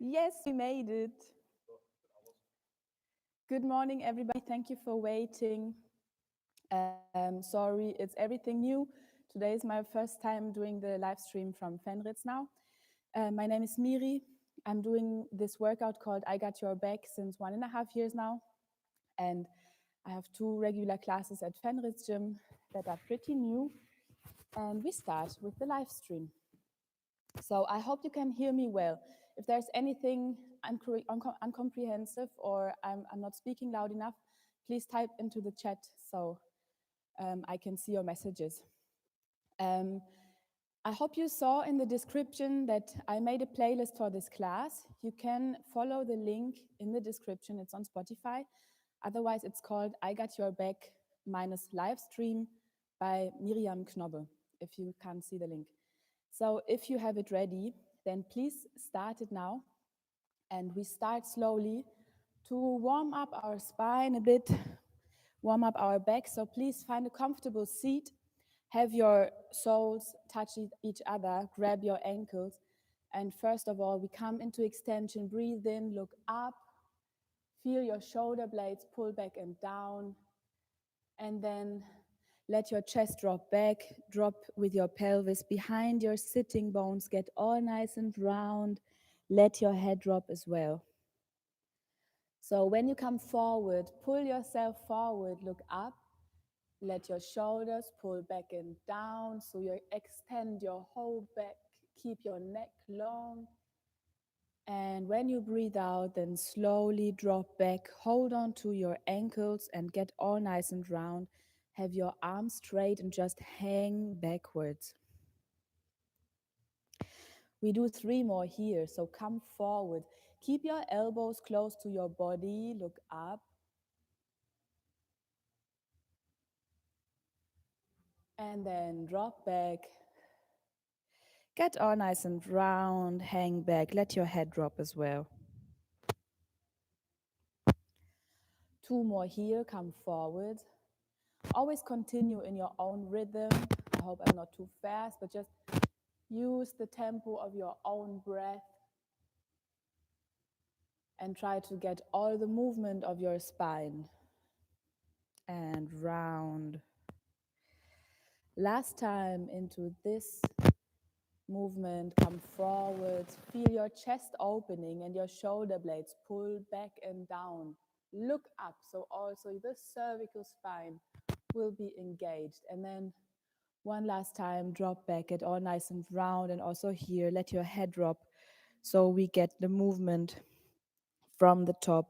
Yes, we made it. Good morning, everybody. Thank you for waiting. Sorry, it's everything new. Today is my first time doing the live stream from Fenriz now. My name is Miri. I'm doing this workout called I Got Your Back since 1.5 years now. And I have 2 regular classes at Fenriz Gym that are pretty new. And we start with the live stream. So I hope you can hear me well. If there's anything uncomprehensive or I'm not speaking loud enough, please type into the chat so I can see your messages. Um, I hope you saw in the description that I made a playlist for this class. You can follow the link in the description. It's on Spotify. Otherwise, it's called I Got Your Back minus live stream by Miriam Knobbe, if you can't see the link. So if you have it ready, then please start it now. And we start slowly to warm up our spine a bit, warm up our back. So please find a comfortable seat. Have your soles touch each other, grab your ankles. And first of all, we come into extension, breathe in, look up, feel your shoulder blades pull back and down. And then let your chest drop back, drop with your pelvis behind your sitting bones, get all nice and round. Let your head drop as well. So when you come forward, pull yourself forward, look up, let your shoulders pull back and down. So you extend your whole back, keep your neck long. And when you breathe out, then slowly drop back, hold on to your ankles and get all nice and round. Have your arms straight and just hang backwards. We do 3 more here, so come forward. Keep your elbows close to your body, look up. And then drop back. Get all nice and round, hang back, let your head drop as well. 2 more here, come forward. Always continue in your own rhythm. I hope I'm not too fast, but just use the tempo of your own breath and try to get all the movement of your spine. And round. Last time into this movement, come forward. Feel your chest opening and your shoulder blades pull back and down. Look up, so also the cervical spine will be engaged. And then one last time, drop back, get all nice and round. And also here, let your head drop so we get the movement from the top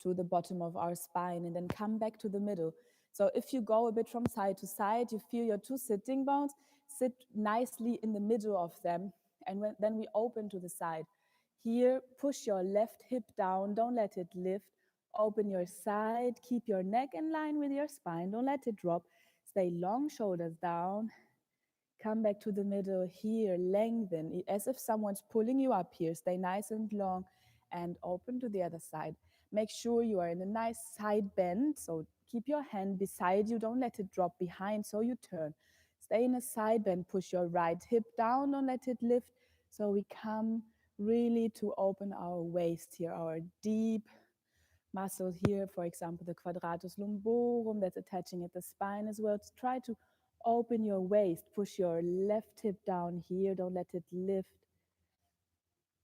to the bottom of our spine, and then come back to the middle. So if you go a bit from side to side, you feel your 2 sitting bones, sit nicely in the middle of them, and then we open to the side. Here, push your left hip down, don't let it lift. Open your side, keep your neck in line with your spine, don't let it drop. Stay long, shoulders down. Come back to the middle here, lengthen, as if someone's pulling you up here. Stay nice and long and open to the other side. Make sure you are in a nice side bend, so keep your hand beside you, don't let it drop behind, so you turn. Stay in a side bend, push your right hip down, don't let it lift, so we come really to open our waist here, our deep muscle here, for example, the quadratus lumborum that's attaching at the spine as well. Try to open your waist, push your left hip down here, don't let it lift.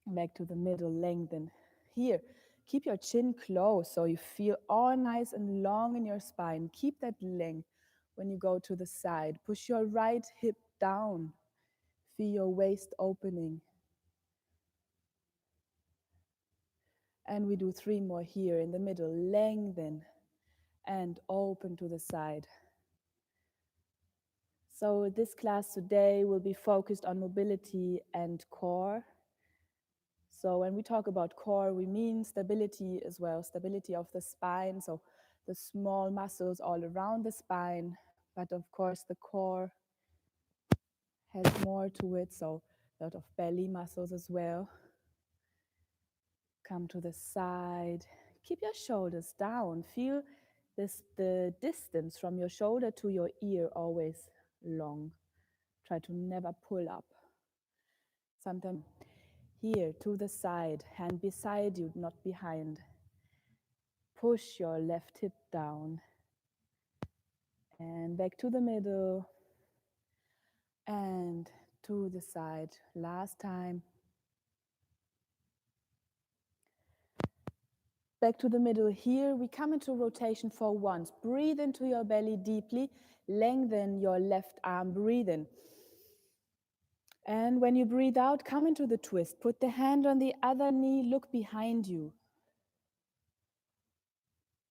Back to the middle, lengthen. Here, keep your chin closed so you feel all nice and long in your spine. Keep that length when you go to the side. Push your right hip down. Feel your waist opening. And we do 3 more here in the middle, lengthen and open to the side. So this class today will be focused on mobility and core. So when we talk about core, we mean stability as well, stability of the spine. So the small muscles all around the spine, but of course the core has more to it. So a lot of belly muscles as well. Come to the side, keep your shoulders down. Feel the distance from your shoulder to your ear always long. Try to never pull up. Sometimes Here to the side, hand beside you, not behind. Push your left hip down and back to the middle and to the side. Last time. Back to the middle here. We come into rotation for once. Breathe into your belly deeply. Lengthen your left arm. Breathe in. And when you breathe out, come into the twist. Put the hand on the other knee. Look behind you.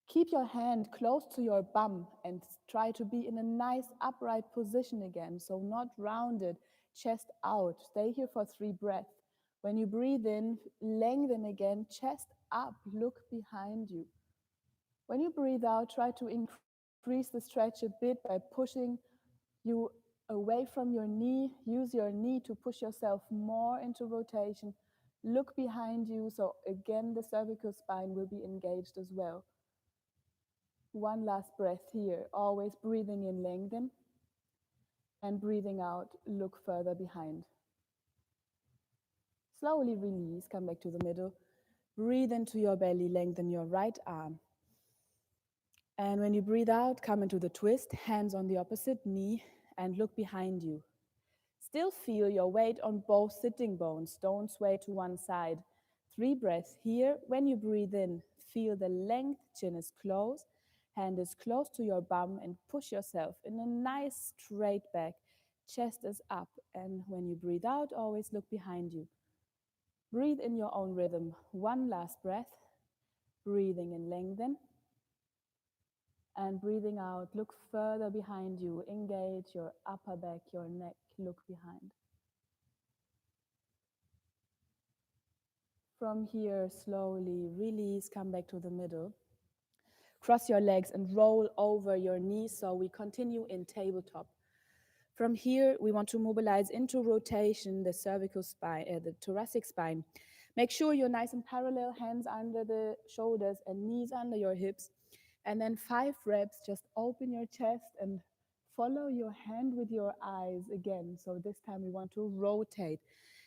Keep your hand close to your bum and try to be in a nice upright position again. So not rounded, chest out. Stay here for 3 breaths. When you breathe in, lengthen again, chest up, look behind you. When you breathe out, try to increase the stretch a bit by pushing you away from your knee. Use your knee to push yourself more into rotation. Look behind you, so again the cervical spine will be engaged as well. One last breath here, always breathing in, lengthen, and breathing out, look further behind. Slowly release, come back to the middle. Breathe into your belly, lengthen your right arm. And when you breathe out, come into the twist, hands on the opposite knee, and look behind you. Still feel your weight on both sitting bones. Don't sway to one side. 3 breaths here. When you breathe in, feel the length, chin is close, hand is close to your bum, and push yourself in a nice straight back. Chest is up. And when you breathe out, always look behind you. Breathe in your own rhythm. One last breath. Breathing in, lengthen. And breathing out, look further behind you. Engage your upper back, your neck, look behind. From here, slowly release, come back to the middle. Cross your legs and roll over your knees, so we continue in tabletop. From here, we want to mobilize into rotation the cervical spine, the thoracic spine. Make sure you're nice and parallel, hands under the shoulders and knees under your hips. And then 5 reps, just open your chest and follow your hand with your eyes again. So this time we want to rotate.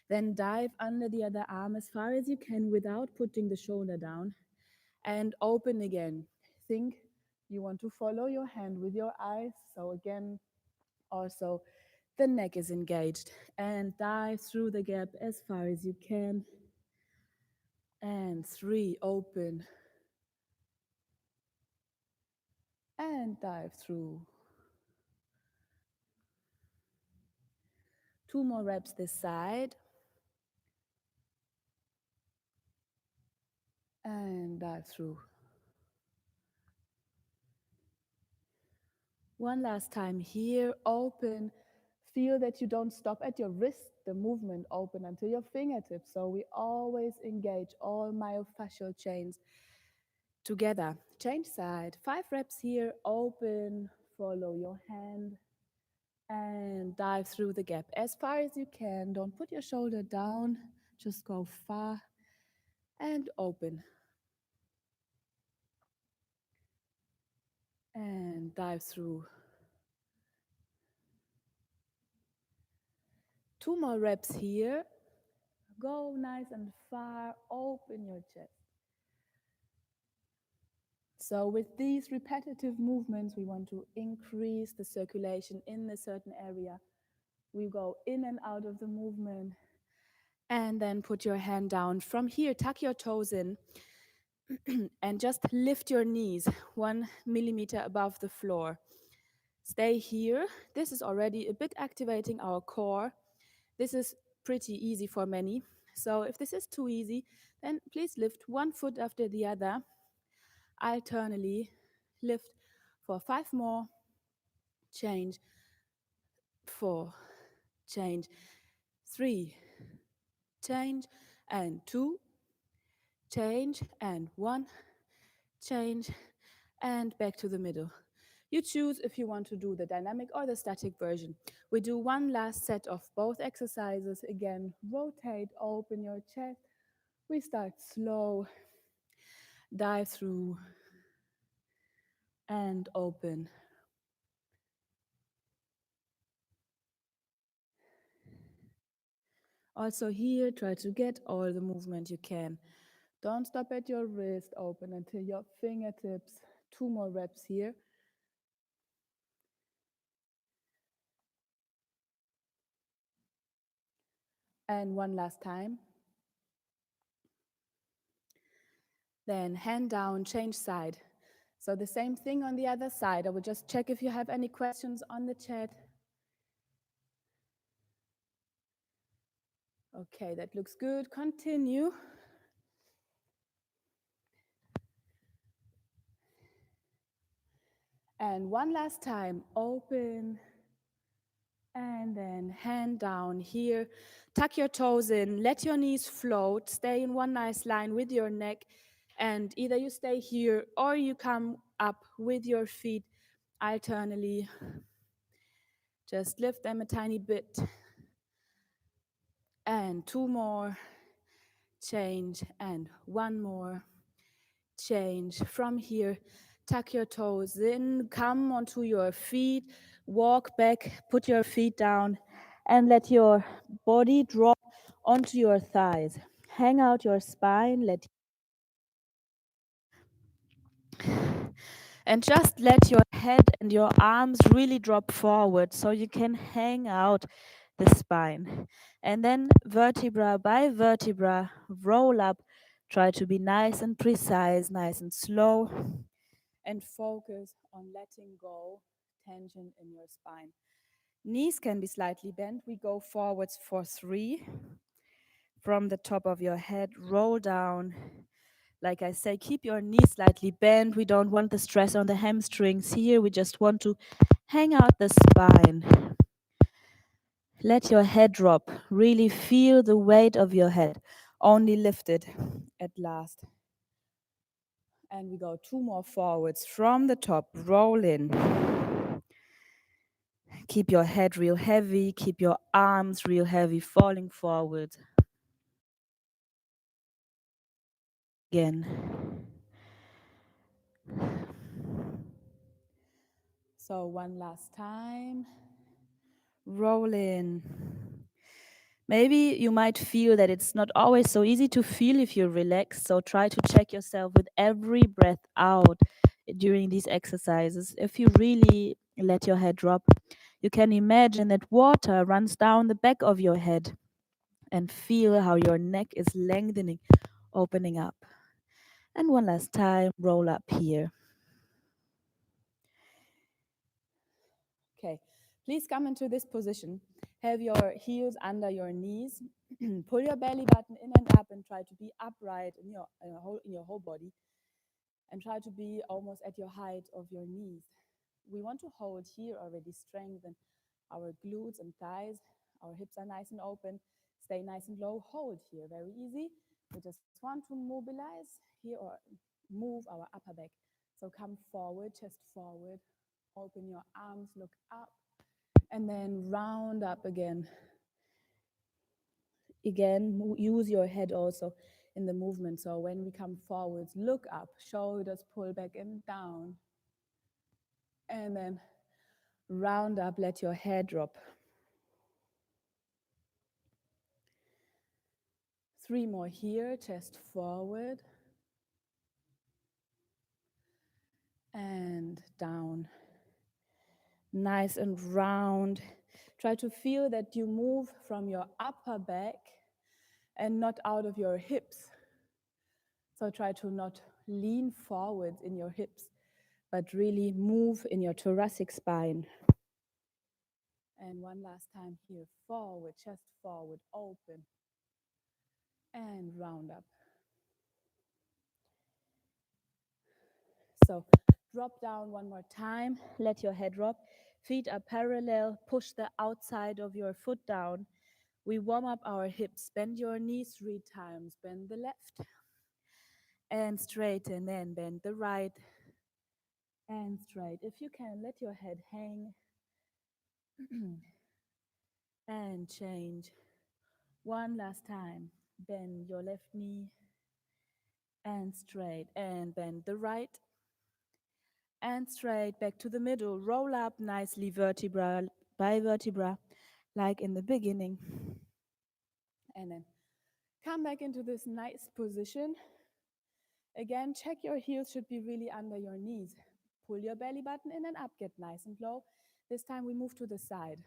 Then dive under the other arm as far as you can without putting the shoulder down. And open again. Think you want to follow your hand with your eyes. So again, also the neck is engaged. And dive through the gap as far as you can. And 3, open. And dive through. 2 more reps this side. And dive through. One last time here, open. Feel that you don't stop at your wrist, the movement open until your fingertips. So we always engage all myofascial chains together. Change side, 5 reps here, open, follow your hand, and dive through the gap as far as you can. Don't put your shoulder down, just go far and open. And dive through. 2 more reps here. Go nice and far, open your chest. So with these repetitive movements, we want to increase the circulation in a certain area. We go in and out of the movement. And then put your hand down. From here, tuck your toes in and just lift your knees 1 millimeter above the floor. Stay here. This is already a bit activating our core. This is pretty easy for many. So if this is too easy, then please lift 1 foot after the other. Alternately, lift for 5 more. Change. 4. Change. 3. Change. And 2. Change. And 1. Change. And back to the middle. You choose if you want to do the dynamic or the static version. We do 1 last set of both exercises. Again, rotate, open your chest. We start slow. Dive through. And open. Also here, try to get all the movement you can. Don't stop at your wrist, open until your fingertips. 2 more reps here. And one last time. Then hand down, change side. So the same thing on the other side. I will just check if you have any questions on the chat. Okay, that looks good. Continue. And one last time, open. And then hand down here. Tuck your toes in, let your knees float, stay in one nice line with your neck. And either you stay here or you come up with your feet alternately. Just lift them a tiny bit. And 2 more. Change. And 1 more. Change. From here, tuck your toes in, come onto your feet, walk back, put your feet down, and let your body drop onto your thighs. Hang out your spine, and just let your head and your arms really drop forward so you can hang out the spine. And then vertebra by vertebra, roll up. Try to be nice and precise, nice and slow, and focus on letting go tension in your spine. Knees can be slightly bent. We go forwards for 3. From the top of your head, roll down. Like I say, keep your knees slightly bent. We don't want the stress on the hamstrings here. We just want to hang out the spine. Let your head drop. Really feel the weight of your head. Only lift it at last. And we go 2 more forwards. From the top, roll in. Keep your head real heavy. Keep your arms real heavy, falling forward. Again. So one last time. Roll in. Maybe you might feel that it's not always so easy to feel if you relax. So try to check yourself with every breath out during these exercises. If you really let your head drop, you can imagine that water runs down the back of your head and feel how your neck is lengthening, opening up. And one last time, roll up here. Okay, please come into this position. Have your heels under your knees. Pull your belly button in and up and try to be upright in your whole body. And try to be almost at your height of your knees. We want to hold here already, strengthen our glutes and thighs. Our hips are nice and open. Stay nice and low. Hold here, very easy. We just want to mobilize here or move our upper back. So come forward, chest forward. Open your arms, look up, and then round up again. Again, use your head also in the movement. So when we come forwards, look up, shoulders pull back and down. And then round up, let your head drop. 3 more here, chest forward. And down. Nice and round. Try to feel that you move from your upper back and not out of your hips. So try to not lean forward in your hips, but really move in your thoracic spine. And one last time here, forward, chest forward, open, and round up. So drop down one more time, let your head drop. Feet are parallel, push the outside of your foot down. We warm up our hips, bend your knees 3 times, bend the left, and straighten, and bend the right, and straight. If you can, let your head hang, and change. One last time, bend your left knee, and straight, and bend the right, and straight, back to the middle. Roll up nicely, vertebra by vertebra, like in the beginning. And then come back into this nice position. Again, check your heels should be really under your knees. Pull your belly button in and up, get nice and low. This time we move to the side.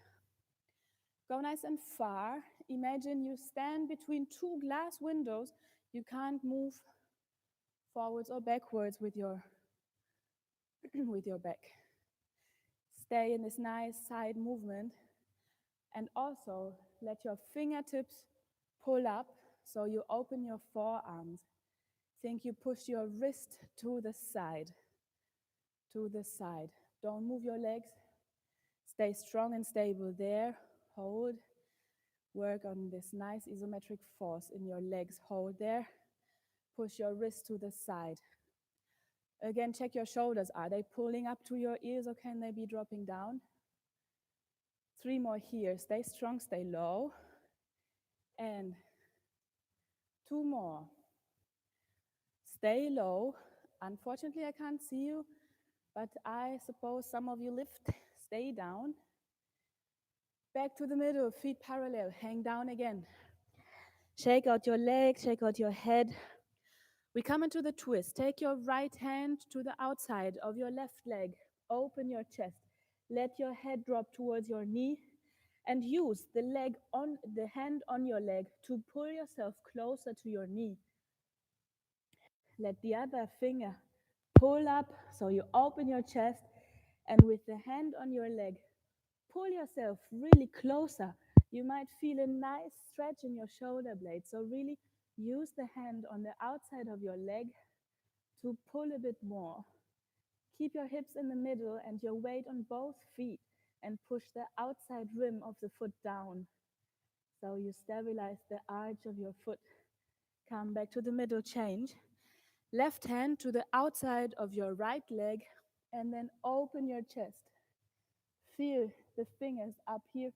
Go nice and far. Imagine you stand between two glass windows. You can't move forwards or backwards with your, with your back. Stay in this nice side movement. And also let your fingertips pull up so you open your forearms. Think you push your wrist to the side, to the side. Don't move your legs. Stay strong and stable there. Hold. Work on this nice isometric force in your legs. Hold there. Push your wrist to the side. Again, check your shoulders. Are they pulling up to your ears or can they be dropping down? 3 more here. Stay strong, stay low. And 2 more. Stay low. Unfortunately, I can't see you, but I suppose some of you lift. Stay down. Back to the middle, feet parallel. Hang down again. Shake out your legs, shake out your head. We come into the twist. Take your right hand to the outside of your left leg. Open your chest. Let your head drop towards your knee and use the hand on your leg to pull yourself closer to your knee. Let the other finger pull up so you open your chest, and with the hand on your leg, pull yourself really closer. You might feel a nice stretch in your shoulder blades. So really use the hand on the outside of your leg to pull a bit more. Keep your hips in the middle and your weight on both feet and push the outside rim of the foot down. So you stabilize the arch of your foot. Come back to the middle change. Left hand to the outside of your right leg and then open your chest. Feel the fingers up here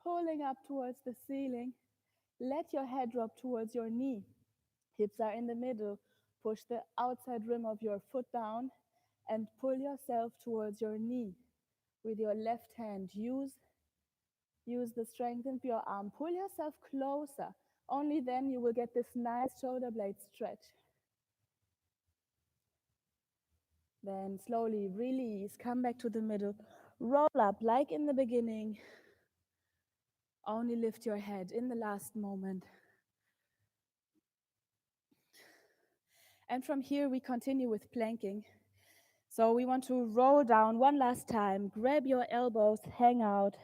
pulling up towards the ceiling. Let your head drop towards your knee. Hips are in the middle. Push the outside rim of your foot down and pull yourself towards your knee. With your left hand, use the strength in your arm. Pull yourself closer. Only then you will get this nice shoulder blade stretch. Then slowly release, come back to the middle. Roll up like in the beginning. Only lift your head in the last moment. And from here we continue with planking. So we want to roll down one last time. Grab your elbows, hang out.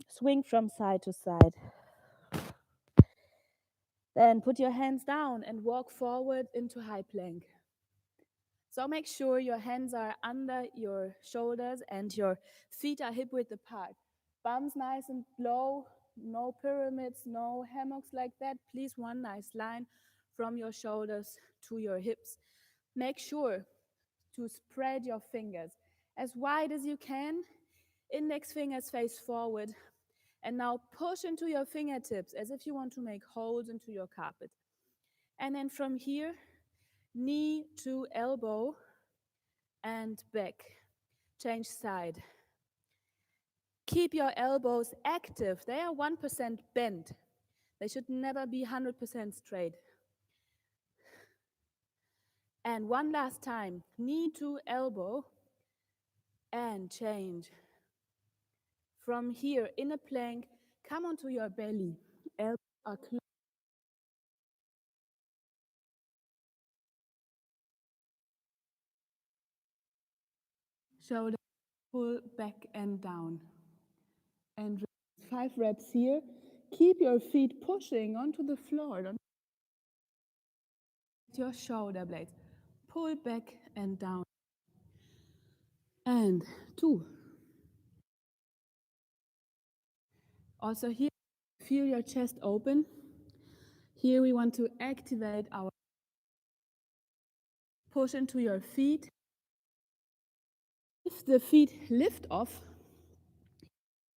Swing from side to side. Then put your hands down and walk forward into high plank. So make sure your hands are under your shoulders and your feet are hip-width apart. Bums nice and low, no pyramids, no hammocks like that. Please, one nice line from your shoulders to your hips. Make sure to spread your fingers as wide as you can. Index fingers face forward. And now push into your fingertips as if you want to make holes into your carpet. And then from here, knee to elbow and back. Change side. Keep your elbows active. They are 1% bent. They should never be 100% straight. And one last time, knee to elbow and change. From here, in a plank, come onto your belly. Elbows are closed. Shoulder pull back and down. And 5 reps here. Keep your feet pushing onto the floor. Don't your shoulder blades. Pull back and down. And 2. Also here, feel your chest open. Here we want to activate our push into your feet. If the feet lift off,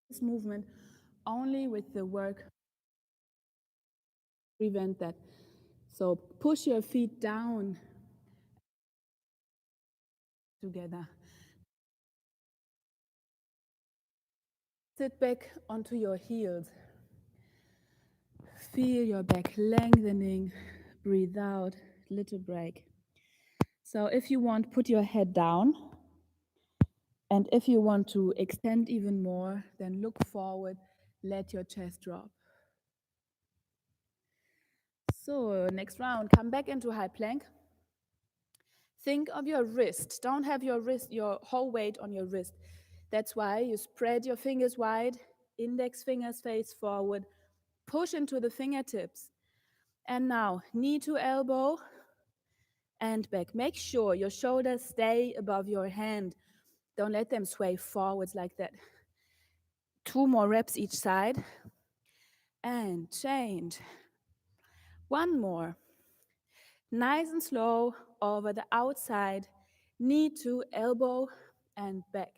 this movement only with the work prevent that. So push your feet down together. Sit back onto your heels. Feel your back lengthening. Breathe out, little break. So if you want, put your head down. And if you want to extend even more, then look forward, let your chest drop. So next round, come back into high plank. Think of your wrist. Don't have your whole weight on your wrist. That's why you spread your fingers wide, index fingers face forward, push into the fingertips. And now, knee to elbow and back. Make sure your shoulders stay above your hand. Don't let them sway forwards like that. 2 more reps each side. And change. 1 more. Nice and slow over the outside, knee to elbow and back.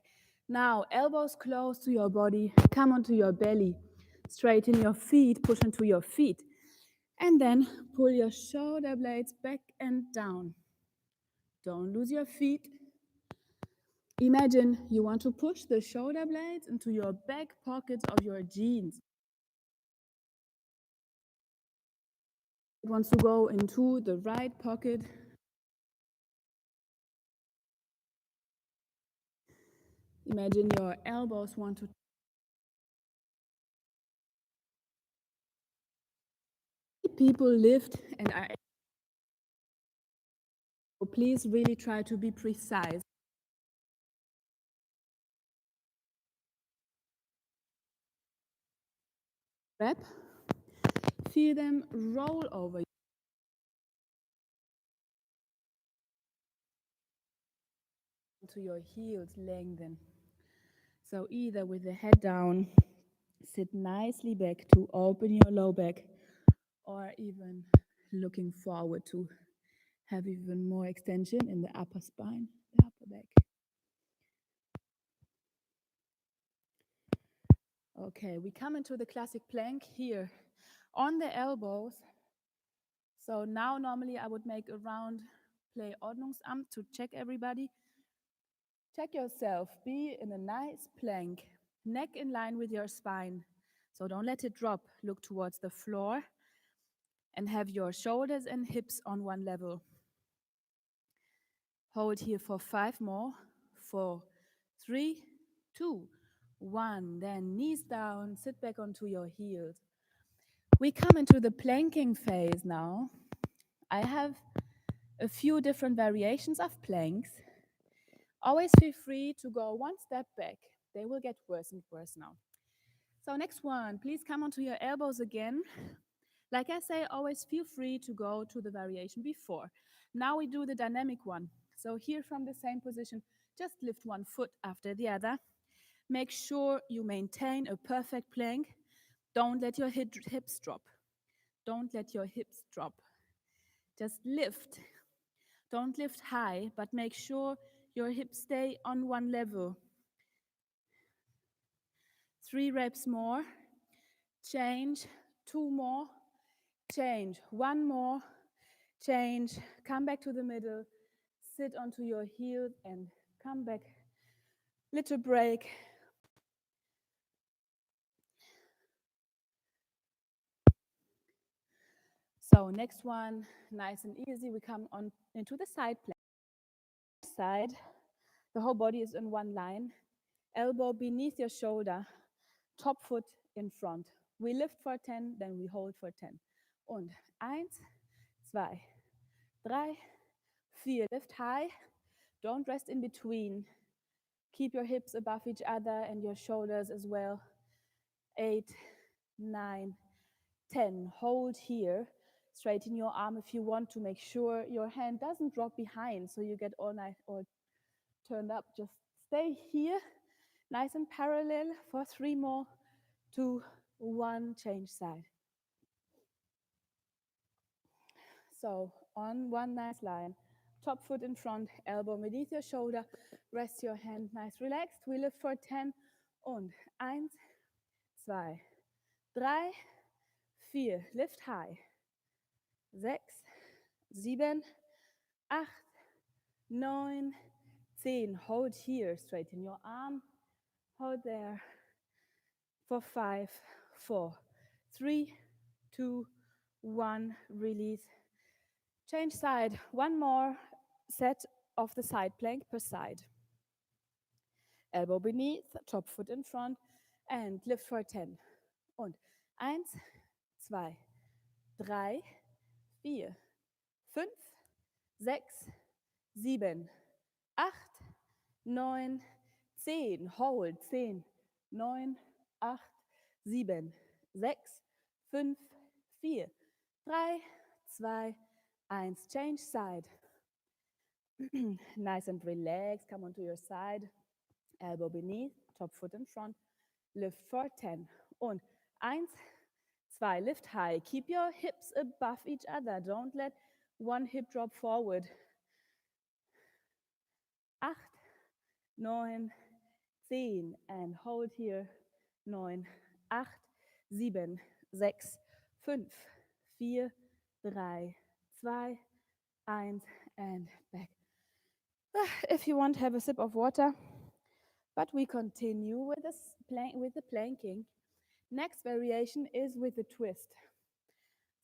Now, elbows close to your body, come onto your belly, straighten your feet, push into your feet, and then pull your shoulder blades back and down. Don't lose your feet. Imagine you want to push the shoulder blades into your back pockets of your jeans. It wants to go into the right pocket. Imagine your elbows want to. People lift and are. So please really try to be precise. Rep. Feel them roll over. To your heels, lengthen. So either with the head down, sit nicely back to open your low back, or even looking forward to have even more extension in the upper spine, the upper back. Okay, we come into the classic plank here on the elbows. So now normally I would make a round play Ordnungsamt to check everybody. Check yourself, be in a nice plank, neck in line with your spine. So don't let it drop, look towards the floor and have your shoulders and hips on one level. Hold here for 5 more, 4, 3, 2, 1. Then knees down, sit back onto your heels. We come into the planking phase now. I have a few different variations of planks. Always feel free to go one step back. They will get worse and worse now. So next one, please come onto your elbows again. Like I say, always feel free to go to the variation before. Now we do the dynamic one. So here from the same position, just lift one foot after the other. Make sure you maintain a perfect plank. Don't let your hips drop. Don't let your hips drop. Just lift. Don't lift high, but make sure your hips stay on one level. 3 reps more. Change. 2 more. Change. 1 more. Change. Come back to the middle. Sit onto your heels and come back. Little break. So next one, nice and easy. We come on into the side plank. Side. The whole body is in one line. Elbow beneath your shoulder. Top foot in front. We lift for 10, then we hold for 10. Und 1, 2, 3, 4. Lift high. Don't rest in between. Keep your hips above each other and your shoulders as well. 8, 9, 10. Hold here. Straighten your arm if you want to. Make sure your hand doesn't drop behind so you get all nice or turned up. Just stay here, nice and parallel for 3 more, 2, 1. Change side. So on one nice line. Top foot in front, elbow beneath your shoulder. Rest your hand nice relaxed. We lift for 10. Und 1, 2, 3, 4. Lift high. 6, 7, 8, 9, 10. Hold here. Straighten your arm. Hold there. For 5, 4, 3, 2, 1, release. Change side, one more set of the side plank per side. Elbow beneath, top foot in front, and lift for 10. Und 1, 2, 3, 4, 5, 6, 7, 8, 9, 10. Hold. 10, 9, 8, 7, 6, 5, 4, 3, 2, 1. Change side. Nice and relaxed. Come onto your side. Elbow beneath, top foot in front. Lift for 10. Und 1, 2, lift high. Keep your hips above each other. Don't let one hip drop forward. 8, 9, 10. And hold here. 9, 8, 7, 6, 5, 4, 3, 2, 1. And back. If you want, have a sip of water. But we continue with the planking. Next variation is with the twist.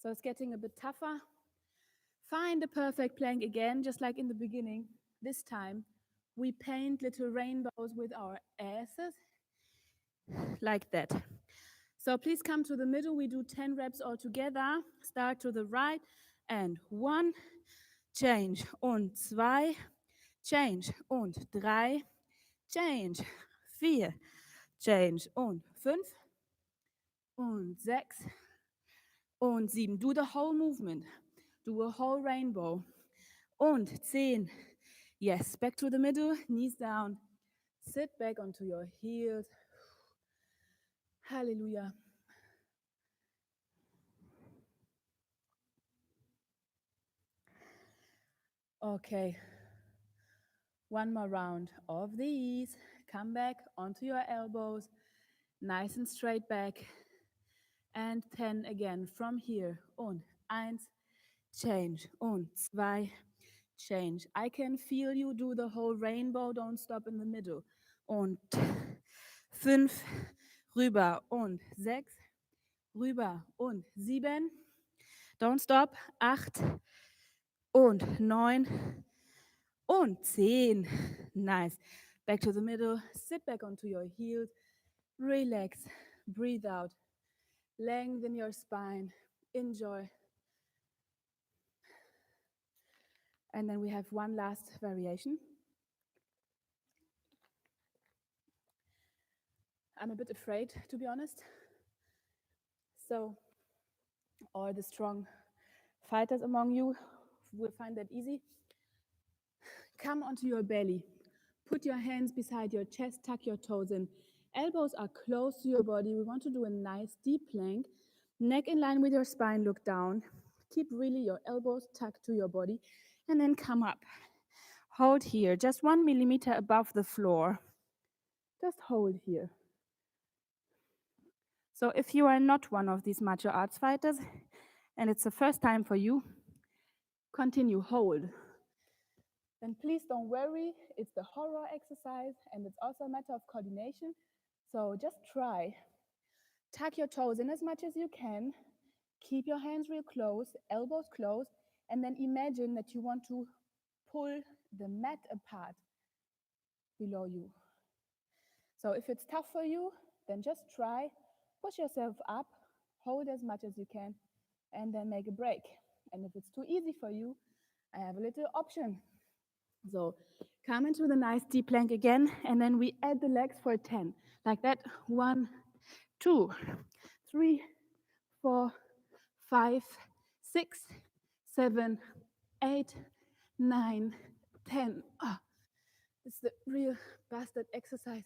So it's getting a bit tougher. Find a perfect plank again, just like in the beginning. This time, we paint little rainbows with our asses, like that. So please come to the middle. We do 10 reps all together. Start to the right, and 1, change, und 2, change, und 3, change, 4, change, und 5, und 6, und 7. Do the whole movement. Do a whole rainbow. Und 10. Yes, back to the middle, knees down. Sit back onto your heels. Hallelujah. Okay. One more round of these. Come back onto your elbows. Nice and straight back. And 10 again from here. Und 1, change. Und 2, change. I can feel you do the whole rainbow. Don't stop in the middle. Und 5, rüber. Und 6, rüber. Und 7, don't stop. 8 und 9 und 10. Nice. Back to the middle. Sit back onto your heels. Relax. Breathe out. Lengthen your spine. Enjoy. And then we have one last variation. I'm a bit afraid, to be honest. So, all the strong fighters among you will find that easy. Come onto your belly. Put your hands beside your chest, tuck your toes in. Elbows are close to your body. We want to do a nice deep plank. Neck in line with your spine, look down. Keep really your elbows tucked to your body. And then come up. Hold here, just 1 millimeter above the floor. Just hold here. So if you are not one of these martial arts fighters, and it's the first time for you, continue, hold. Then please don't worry, it's the horror exercise, and it's also a matter of coordination. So just try. Tuck your toes in as much as you can. Keep your hands real close, elbows close, and then imagine that you want to pull the mat apart below you. So if it's tough for you, then just try, push yourself up, hold as much as you can, and then make a break. And if it's too easy for you, I have a little option. So come into the nice deep plank again, and then we add the legs for 10, like that. 1, 2, 3, 4, 5, 6, 7, 8, 9, 10. Oh, it's the real bastard exercise.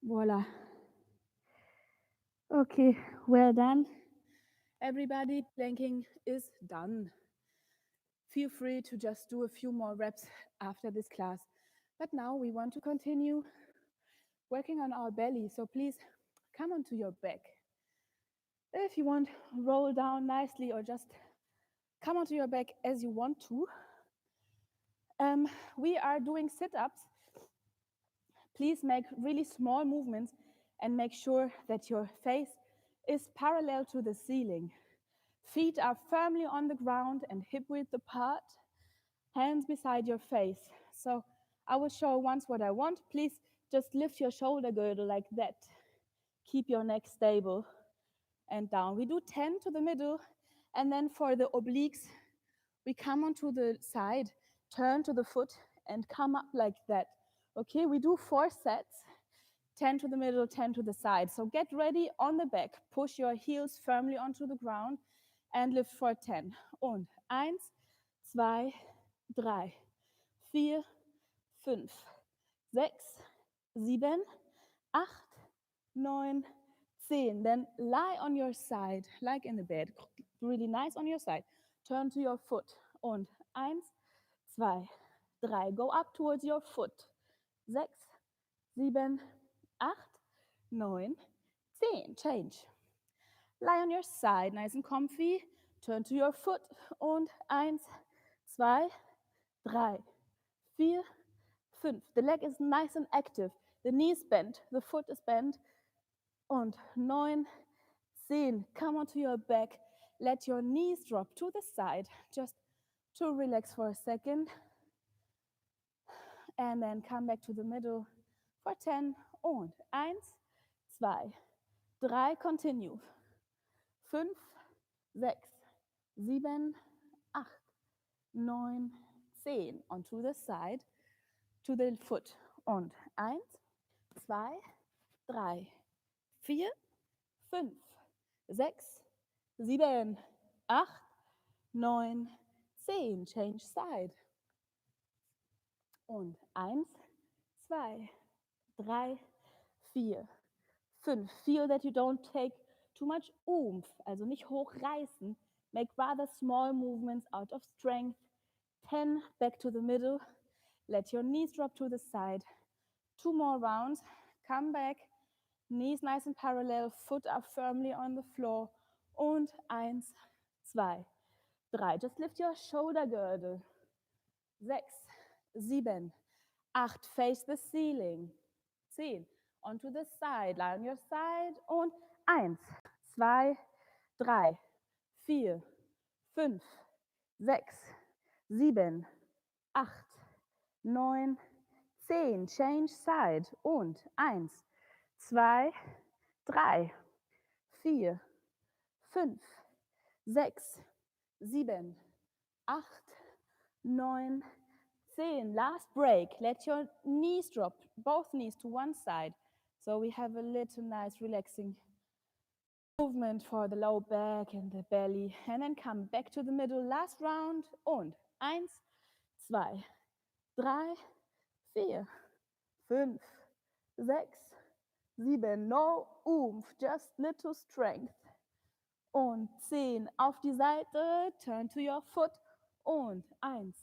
Voila. Okay, well done. Everybody, planking is done. Feel free to just do a few more reps after this class. But now we want to continue working on our belly. So please come onto your back. If you want, roll down nicely or just come onto your back as you want to. We are doing sit-ups. Please make really small movements and make sure that your face is parallel to the ceiling. Feet are firmly on the ground and hip width apart, hands beside your face. So I will show once what I want. Please just lift your shoulder girdle like that. Keep your neck stable and down. We do 10 to the middle, and then for the obliques, we come onto the side, turn to the foot, and come up like that. Okay, we do 4 sets, 10 to the middle, 10 to the side. So get ready on the back. Push your heels firmly onto the ground and lift for 10. Und 1, 2, 3, 4, 5, 6, 7, 8, 9, 10. Then lie on your side, like in the bed. Really nice on your side. Turn to your foot. Und 1, 2, 3. Go up towards your foot. 6, 7, 8, 9, 10. Change. Lie on your side, nice and comfy. Turn to your foot. Und 1, 2, 3, 4, 5. The leg is nice and active. The knee is bent. The foot is bent. Und 9, 10. Come onto your back. Let your knees drop to the side. Just to relax for a second. And then come back to the middle for 10. Und 1, 2, 3. Continue. 5, 6, 7, 8, 9, 10. Onto the side, to the foot. Und 1, 2, 3, 4, 5, 6, 7, 8, 9, 10. Change side. Und 1, 2, 3, 4, 5. Feel that you don't take too much oomph, also nicht hochreißen. Make rather small movements out of strength. 10, back to the middle. Let your knees drop to the side. 2 more rounds. Come back. Knees nice and parallel. Foot up firmly on the floor. Und 1, 2, 3. Just lift your shoulder girdle. 6, 7, 8. Face the ceiling. 10. Onto the side. Lie on your side. Und 1, 2, 3, 4, 5, 6, 7, 8, 9, 10. Change side. Und 1, 2, 3, 4, 5, 6, 7, 8, 9, 10. Last break. Let your knees drop, both knees to one side. So we have a little nice relaxing movement for the low back and the belly. And then come back to the middle. Last round. Und 1, 2, 3, 4, 5, 6, 7. No oomph, just little strength. Und 10. Auf die Seite. Turn to your foot. Und 1,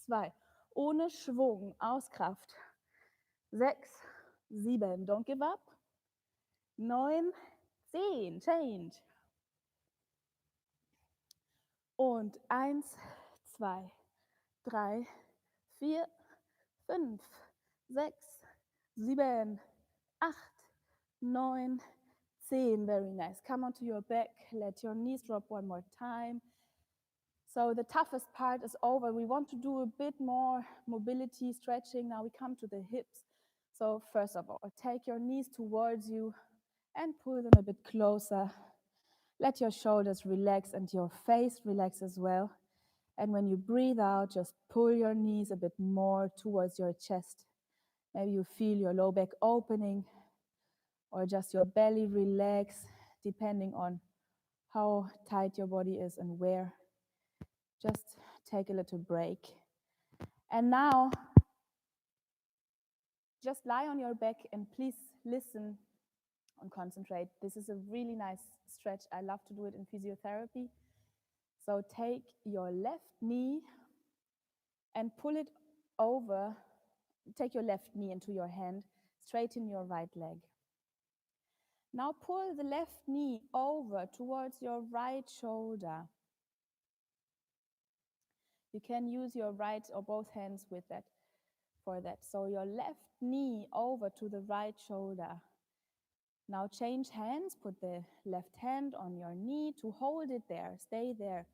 2. Ohne Schwung, aus Kraft. 6, 7. Don't give up. 9, 10. Change. Und 1, 2, 3, 4, 5, 6, 7, 8, 9, 10. Very nice. Come onto your back. Let your knees drop one more time. So the toughest part is over. We want to do a bit more mobility, stretching. Now we come to the hips. So first of all, take your knees towards you and pull them a bit closer. Let your shoulders relax and your face relax as well. And when you breathe out, just pull your knees a bit more towards your chest. Maybe you feel your low back opening or just your belly relax, depending on how tight your body is and where. Just take a little break. And now, just lie on your back and please listen and concentrate. This is a really nice stretch. I love to do it in physiotherapy. So take your left knee and pull it over. Take your left knee into your hand, straighten your right leg. Now pull the left knee over towards your right shoulder. You can use your right or both hands with that, for that. So your left knee over to the right shoulder. Now change hands, put the left hand on your knee to hold it there, stay there.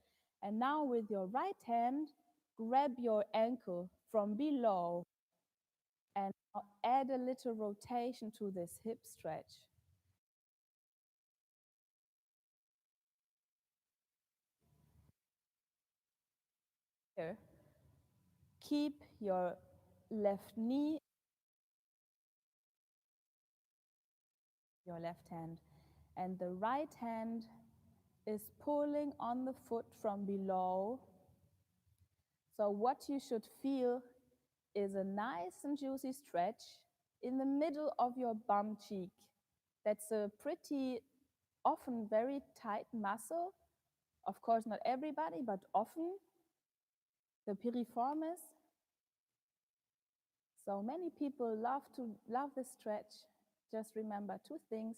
And now with your right hand, grab your ankle from below and add a little rotation to this hip stretch. Here, keep your left knee, your left hand, and the right hand is pulling on the foot from below. So what you should feel is a nice and juicy stretch in the middle of your bum cheek. That's a pretty often very tight muscle. Of course, not everybody, but often. The piriformis. So many people love this stretch. Just remember two things.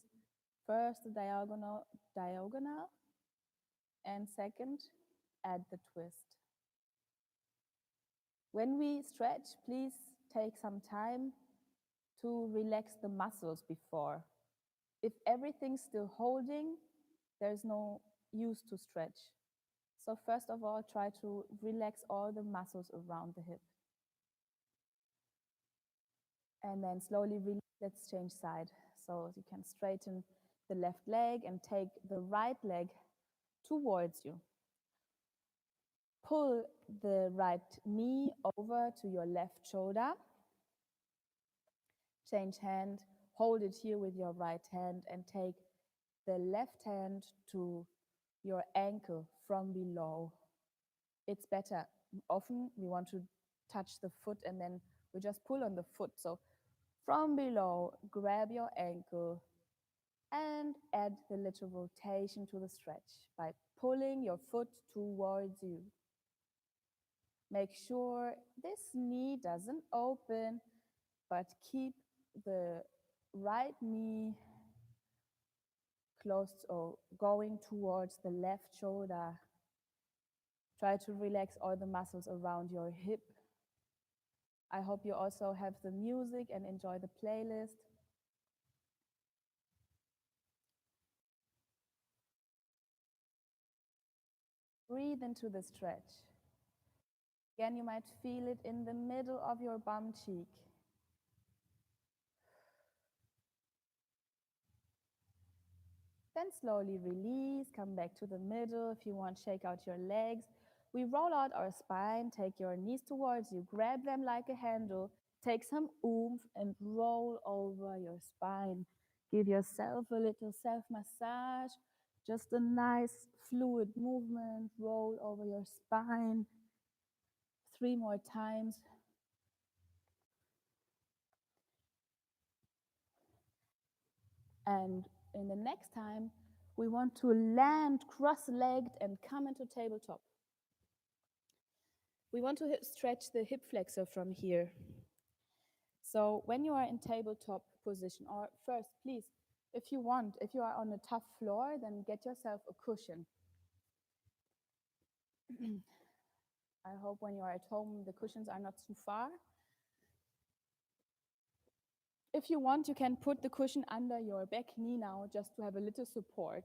First, the diagonal, and second, add the twist. When we stretch, please take some time to relax the muscles before. If everything's still holding, there's no use to stretch. So first of all, try to relax all the muscles around the hip. And then slowly release. Let's change side. So you can straighten the left leg and take the right leg towards you. Pull the right knee over to your left shoulder. Change hand, hold it here with your right hand and take the left hand to your ankle from below. It's better. Often we want to touch the foot and then we just pull on the foot. So from below, grab your ankle and add the little rotation to the stretch by pulling your foot towards you. Make sure this knee doesn't open, but keep the right knee close or going towards the left shoulder. Try to relax all the muscles around your hip. I hope you also have the music and enjoy the playlist. Breathe into the stretch. Again, you might feel it in the middle of your bum cheek. Then slowly release, come back to the middle. If you want, shake out your legs. We roll out our spine, take your knees towards you, grab them like a handle, take some oomph and roll over your spine. Give yourself a little self-massage, just a nice fluid movement, roll over your spine. 3 more times. And in the next time, we want to land cross-legged and come into tabletop. We want to stretch the hip flexor from here. So when you are in tabletop position, or first, please, if you want, if you are on a tough floor, then get yourself a cushion. I hope when you are at home, the cushions are not too far. If you want, you can put the cushion under your back knee now, just to have a little support.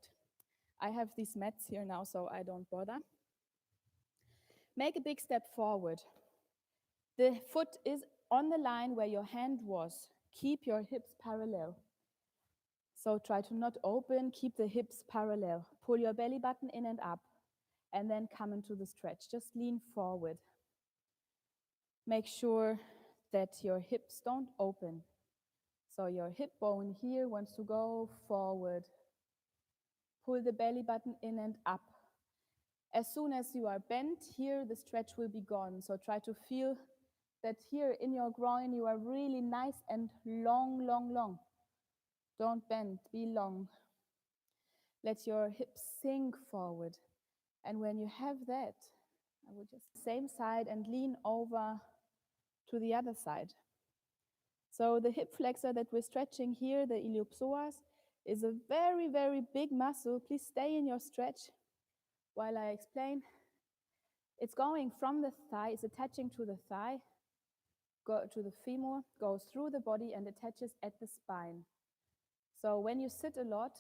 I have these mats here now, so I don't bother. Make a big step forward. The foot is on the line where your hand was. Keep your hips parallel. So try to not open, keep the hips parallel. Pull your belly button in and up, and then come into the stretch. Just lean forward. Make sure that your hips don't open. So your hip bone here wants to go forward. Pull the belly button in and up. As soon as you are bent here, the stretch will be gone. So try to feel that here in your groin, you are really nice and long, long, long. Don't bend, be long. Let your hips sink forward. And when you have that, I would just same side and lean over to the other side. So the hip flexor that we're stretching here, the iliopsoas, is a very, very big muscle. Please stay in your stretch while I explain. It's going from the thigh, it's attaching to the thigh, go to the femur, goes through the body and attaches at the spine. So when you sit a lot,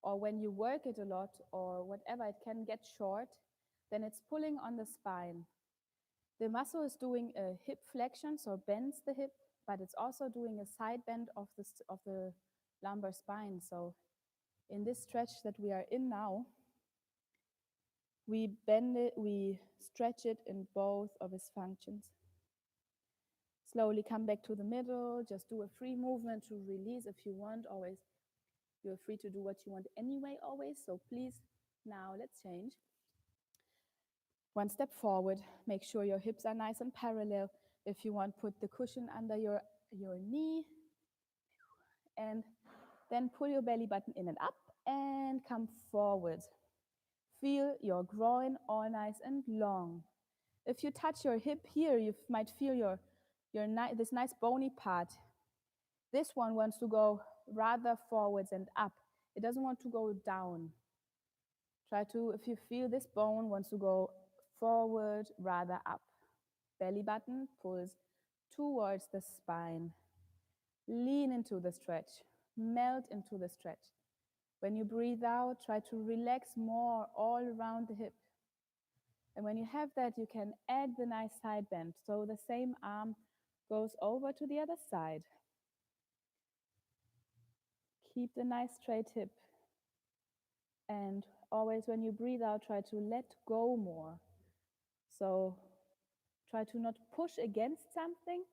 or when you work it a lot, or whatever, it can get short, then it's pulling on the spine. The muscle is doing a hip flexion, so bends the hip, but it's also doing a side bend of the lumbar spine. So in this stretch that we are in now, we bend it, we stretch it in both of its functions. Slowly come back to the middle, just do a free movement to release if you want. Always, you're free to do what you want anyway, always. So please, now let's change. One step forward, make sure your hips are nice and parallel. If you want, put the cushion under your knee, and then pull your belly button in and up and come forward. Feel your groin all nice and long. If you touch your hip here, you might feel this nice bony part. This one wants to go rather forwards and up. It doesn't want to go down. Try to, if you feel this bone wants to go forward, rather up. Belly button pulls towards the spine. Lean into the stretch. Melt into the stretch. When you breathe out, try to relax more all around the hip. And when you have that, you can add the nice side bend. So the same arm goes over to the other side. Keep the nice straight hip. And always when you breathe out, try to let go more. So try to not push against something,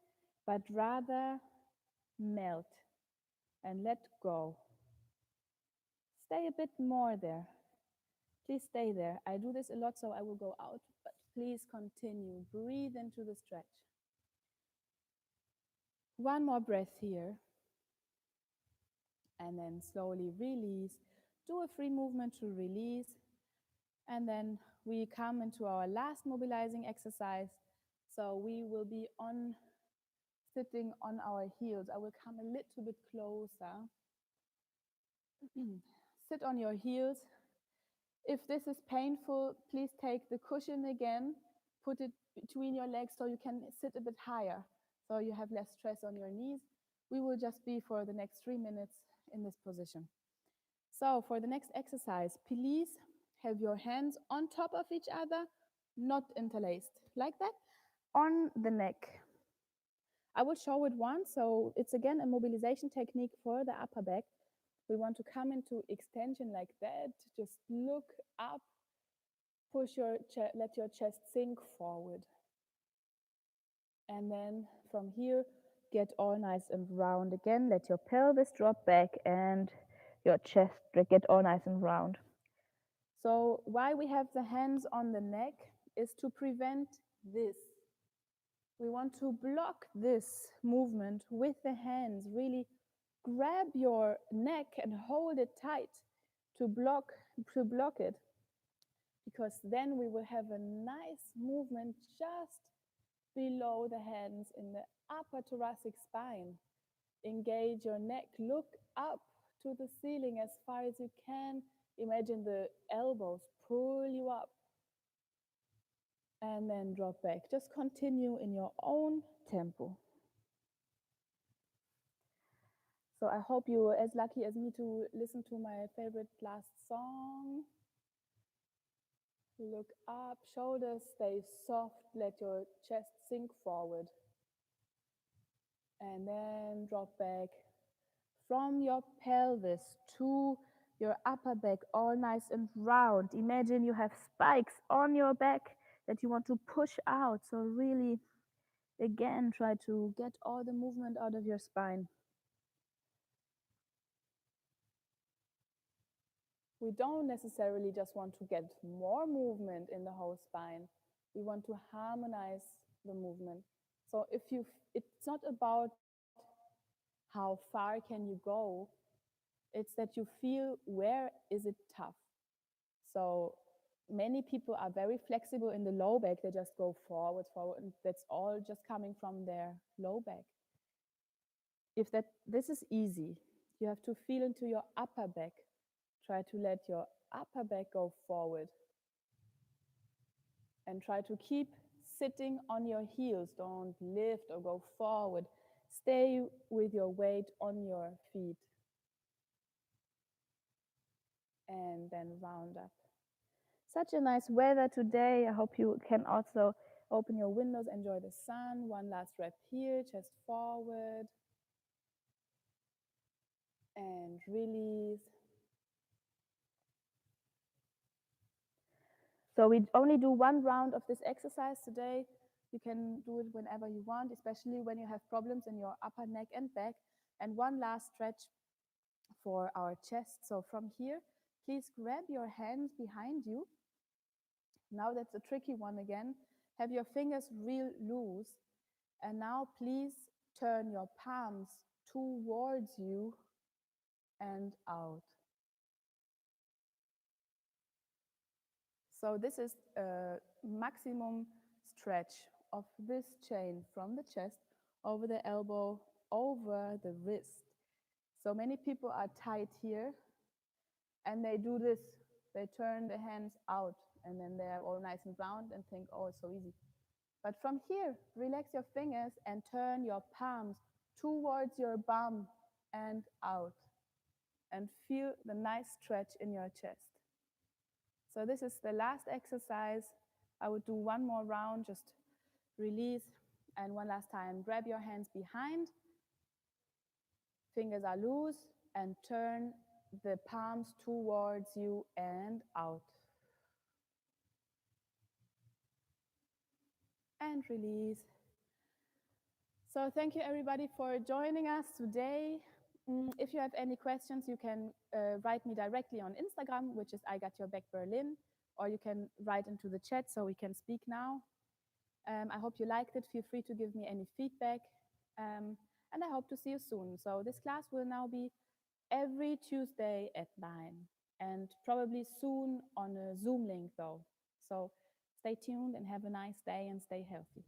but rather melt and let go. Stay a bit more there. Please stay there. I do this a lot, so I will go out, but please continue. Breathe into the stretch. One more breath here. And then slowly release. Do a free movement to release. And then we come into our last mobilizing exercise. So we will be sitting on our heels. I will come a little bit closer. Sit on your heels. If this is painful, please take the cushion again, put it between your legs so you can sit a bit higher, so you have less stress on your knees. We will just be for the next 3 minutes in this position. So for the next exercise, please have your hands on top of each other, not interlaced, like that, on the neck. I will show it once, so it's again a mobilization technique for the upper back. We want to come into extension like that, just look up, let your chest sink forward. And then from here, get all nice and round again. Let your pelvis drop back and your chest get all nice and round. So why we have the hands on the neck is to prevent this. We want to block this movement with the hands. Really grab your neck and hold it tight to block it, because then we will have a nice movement just below the hands in the upper thoracic spine. Engage your neck, look up to the ceiling as far as you can. Imagine the elbows pull you up. And then drop back. Just continue in your own tempo. So I hope you were as lucky as me to listen to my favorite last song. Look up, shoulders stay soft, let your chest sink forward. And then drop back from your pelvis to your upper back, all nice and round. Imagine you have spikes on your back that you want to push out. So really, again, try to get all the movement out of your spine. We don't necessarily just want to get more movement in the whole spine. We want to harmonize the movement. So it's not about how far can you go, it's that you feel where is it tough. So many people are very flexible in the low back. They just go forward, and that's all just coming from their low back. This is easy. You have to feel into your upper back. Try to let your upper back go forward. And try to keep sitting on your heels. Don't lift or go forward. Stay with your weight on your feet. and then round up. Such a nice weather today. I hope you can also open your windows, enjoy the sun. One last rep here, chest forward and release. So we only do one round of this exercise today. You can do it whenever you want, especially when you have problems in your upper neck and back. And one last stretch for our chest. So from here, please grab your hands behind you. Now that's a tricky one again. Have your fingers real loose. And now please turn your palms towards you and out. So this is a maximum stretch of this chain from the chest over the elbow, over the wrist. So many people are tight here and they do this. They turn the hands out and then they're all nice and round and think, oh, it's so easy. But from here, relax your fingers and turn your palms towards your bum and out. And feel the nice stretch in your chest. So this is the last exercise. I would do one more round, just release. And one last time, grab your hands behind. Fingers are loose and turn the palms towards you and out. And release. So thank you everybody for joining us today. If you have any questions, you can write me directly on Instagram, which is I Got Your Back Berlin, or you can write into the chat so we can speak now. I hope you liked it. Feel free to give me any feedback. And I hope to see you soon. So this class will now be every Tuesday at 9 and probably soon on a Zoom link though. So stay tuned and have a nice day and stay healthy.